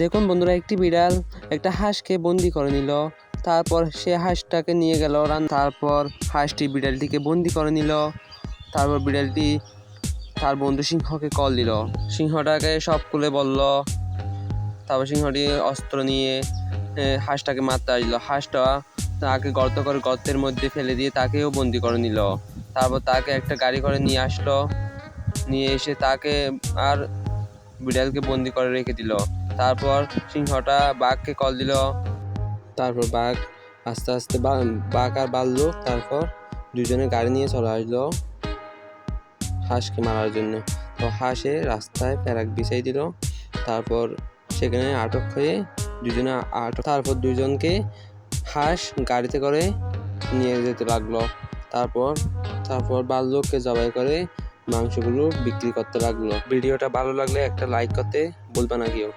দেখুন বন্ধুরা, একটি বিড়াল একটা হাঁসকে বন্দি করে নিল। তারপর সে হাঁসটাকে নিয়ে গেল তারপর হাঁসটি বিড়ালটিকে বন্দি করে নিল। তারপর বিড়ালটি তার বন্ধু সিংহকে কল দিল, সিংহটাকে সব খুলে বলল। তারপর সিংহটি অস্ত্র নিয়ে হাঁসটাকে মারতে আসলো। হাঁসটা তাকে গর্তের মধ্যে ফেলে দিয়ে তাকেও বন্দি করে নিল। তারপর তাকে একটা গাড়ি করে নিয়ে আসলো, নিয়ে এসে তাকে আর বিড়ালকে বন্দি করে রেখে দিল। তারপর সিংহটা বাঘকে কল দিল। তারপর বাঘ আস্তে আস্তে বাঘ আর বাড়লো। তারপর দুজনে গাড়ি নিয়ে চলে আসলো হাঁসকে মারার জন্য। তো হাঁসে রাস্তায় প্যারাক বিছাই দিল। তারপর সেখানে আটক হয়ে তারপর দুজনকে হাঁস গাড়িতে করে নিয়ে যেতে লাগলো। তারপর বাল্যককে জবাই করে মাংসগুলো বিক্রি করতে লাগলো। ভিডিওটা ভালো লাগলে একটা লাইক করতে ভুলবা না কেউ।